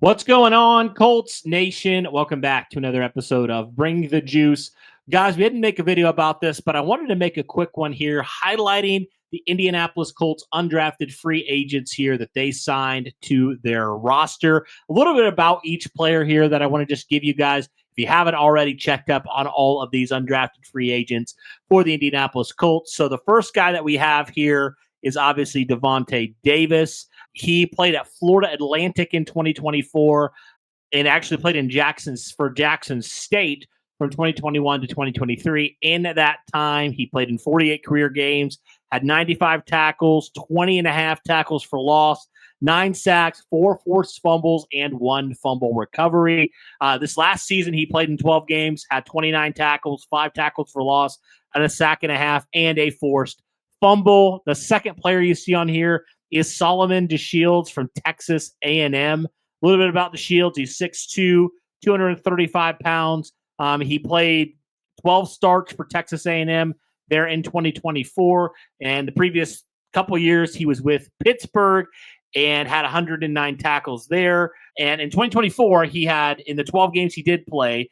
What's going on, Colts Nation? Welcome back to another episode of Bring the Juice. Guys, we didn't make a video about this, but I wanted to make a quick one here highlighting the Indianapolis Colts undrafted free agents here that they signed to their roster. A little bit about each player here that I want to just give you guys. If you haven't already checked up on all of these undrafted free agents for the Indianapolis Colts. So the first guy that we have here is obviously Devontae Davis. He played at Florida Atlantic in 2024 and actually played in Jackson State from 2021 to 2023. In that time, he played in 48 career games, had 95 tackles, 20 and a half tackles for loss, 9 sacks, 4 forced fumbles, and 1 fumble recovery. This last season, he played in 12 games, had 29 tackles, 5 tackles for loss, and a sack and a half, and a forced fumble. The second player you see on here is Solomon DeShields from Texas A&M. A little bit about DeShields. He's 6'2", 235 pounds. He played 12 starts for Texas A&M there in 2024. And the previous couple years, he was with Pittsburgh and had 109 tackles there. And in 2024, he had, in the 12 games he did play,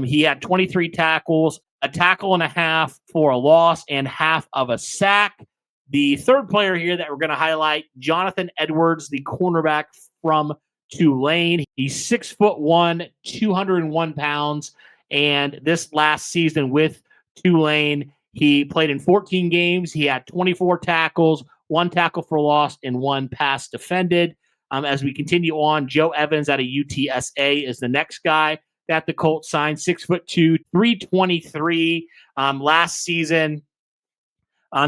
he had 23 tackles, a tackle and a half for a loss, and half of a sack. The third player here that we're going to highlight, Jonathan Edwards, the cornerback from Tulane. He's 6'1", 201 pounds. And this last season with Tulane, he played in 14 games. He had 24 tackles, 1 tackle for loss, and 1 pass defended. As we continue on, Joe Evans out of UTSA is the next guy that the Colts signed. 6'2", 323. Last season,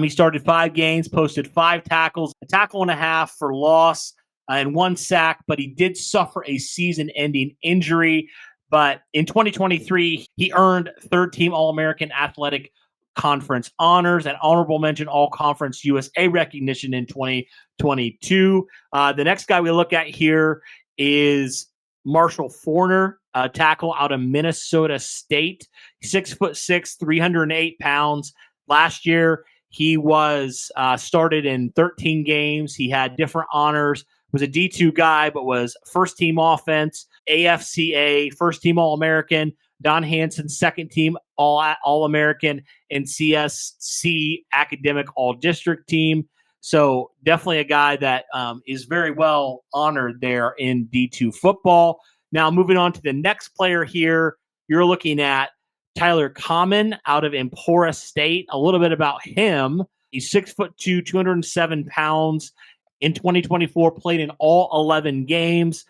he started 5 games, posted 5 tackles, a tackle and a half for loss, and 1 sack, but he did suffer a season-ending injury. But in 2023, he earned third-team All-American Athletic Conference honors and honorable mention All-Conference USA recognition in 2022. The next guy we look at here is Marshall Forner, a tackle out of Minnesota State. 6'6", 308 pounds. Last year, he was started in 13 games. He had different honors, was a D2 guy, but was first-team offense, AFCA, first-team All-American, Don Hansen, second-team All-American, and CSC academic All-District team. So definitely a guy that is very well honored there in D2 football. Now moving on to the next player here, you're looking at Tyler Common out of Emporia State. A little bit about him. He's 6'2", 207 pounds. In 2024, played in all 11 games.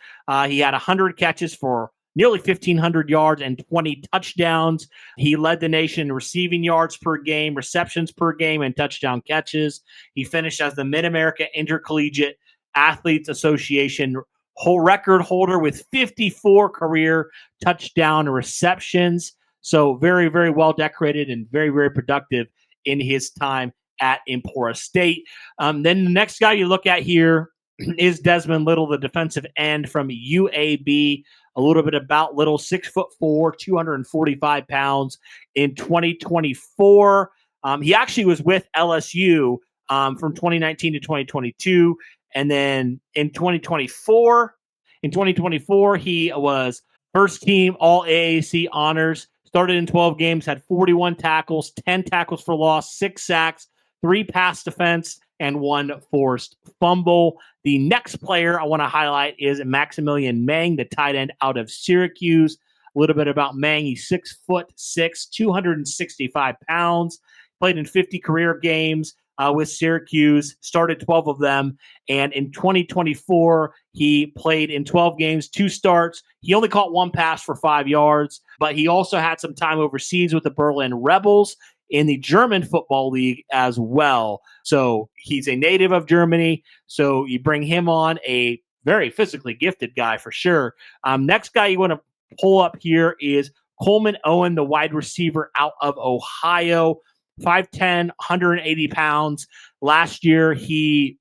He had 100 catches for nearly 1,500 yards and 20 touchdowns. He led the nation in receiving yards per game, receptions per game, and touchdown catches. He finished as the Mid-America Intercollegiate Athletes Association whole record holder with 54 career touchdown receptions. So very, very well decorated and very, very productive in his time at Emporia State. Then the next guy you look at here is Desmond Little, the defensive end from UAB. A little bit about Little, 6'4", 245 pounds. In 2024, he actually was with LSU from 2019 to 2022. And then in 2024, he was first team All AAC honors. Started in 12 games, had 41 tackles, 10 tackles for loss, 6 sacks, 3 pass defense, and 1 forced fumble. The next player I want to highlight is Maximilian Meng, the tight end out of Syracuse. A little bit about Meng. He's 6'6", 265 pounds. Played in 50 career games with Syracuse, started 12 of them. And in 2024, he played in 12 games, 2 starts. He only caught 1 pass for 5 yards, but he also had some time overseas with the Berlin Rebels in the German Football League as well. So he's a native of Germany. So you bring him on, a very physically gifted guy for sure. Next guy you want to pull up here is Coleman Owen, the wide receiver out of Ohio. 5'10", 180 pounds. Last year, he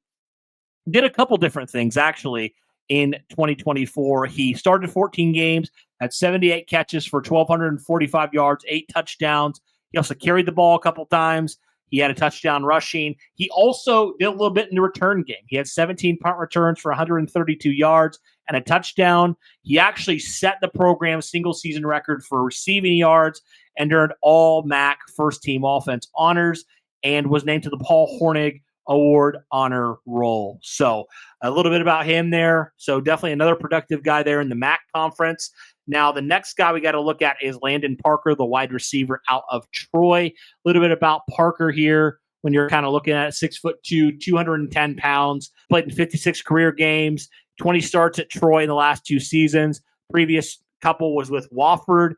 did a couple different things, actually, in 2024. He started 14 games, had 78 catches for 1,245 yards, 8 touchdowns. He also carried the ball a couple times. He had a touchdown rushing. He also did a little bit in the return game. He had 17 punt returns for 132 yards and a touchdown. He actually set the program's single season record for receiving yards and earned all MAC first team offense honors and was named to the Paul Hornig Award honor roll. So a little bit about him there. So definitely another productive guy there in the MAC conference. Now, the next guy we got to look at is Landon Parker, the wide receiver out of Troy. A little bit about Parker here when you're kind of looking at 6'2", 210 pounds, played in 56 career games, 20 starts at Troy in the last 2 seasons. Previous couple was with Wofford.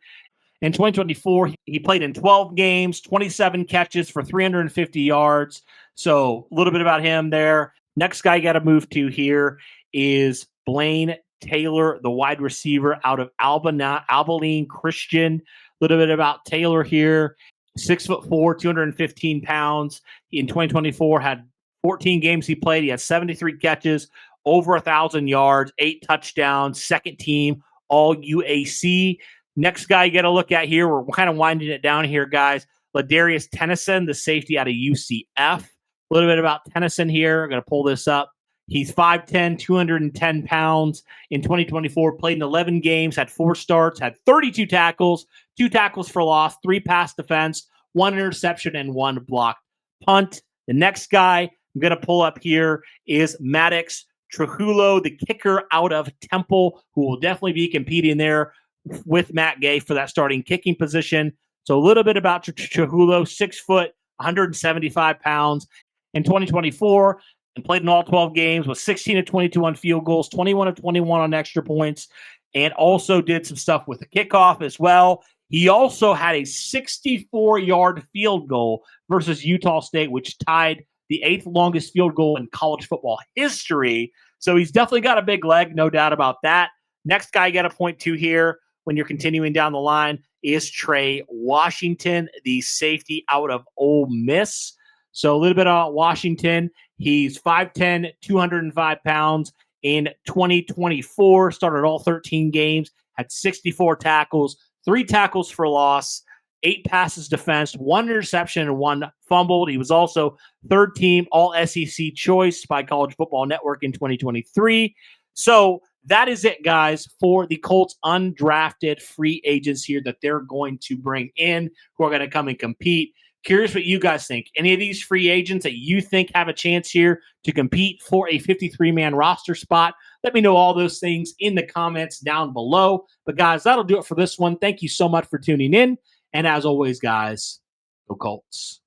In 2024, he played in 12 games, 27 catches for 350 yards. So a little bit about him there. Next guy you got to move to here is Blaine Taylor, the wide receiver out of Abilene Christian. A little bit about Taylor here. 6'4", 215 pounds. In 2024, had 14 games he played. He had 73 catches, over 1,000 yards, 8 touchdowns, second team, all UAC. Next guy you got to look at here, we're kind of winding it down here, guys. Ladarius Tennyson, the safety out of UCF. A little bit about Tennyson here. I'm going to pull this up. He's 5'10", 210 pounds. In 2024, played in 11 games, had 4 starts, had 32 tackles, 2 tackles for loss, 3 pass defense, 1 interception, and 1 blocked punt. The next guy I'm going to pull up here is Maddox Trujillo, the kicker out of Temple, who will definitely be competing there with Matt Gay for that starting kicking position. So a little bit about Trujillo, 6 foot, 175 pounds. In 2024, and played in all 12 games, was 16 of 22 on field goals, 21 of 21 on extra points, and also did some stuff with the kickoff as well. He also had a 64-yard field goal versus Utah State, which tied the 8th longest field goal in college football history. So he's definitely got a big leg, no doubt about that. Next guy you got to point to here when you're continuing down the line is Trey Washington, the safety out of Ole Miss. So a little bit about Washington. He's 5'10", 205 pounds. In 2024, started all 13 games, had 64 tackles, 3 tackles for loss, 8 passes defensed, 1 interception, and 1 fumbled. He was also third team All SEC choice by College Football Network in 2023. So that is it, guys, for the Colts undrafted free agents here that they're going to bring in, who are going to come and compete. Curious what you guys think. Any of these free agents that you think have a chance here to compete for a 53-man roster spot? Let me know all those things in the comments down below. But, guys, that'll do it for this one. Thank you so much for tuning in. And as always, guys, go Colts.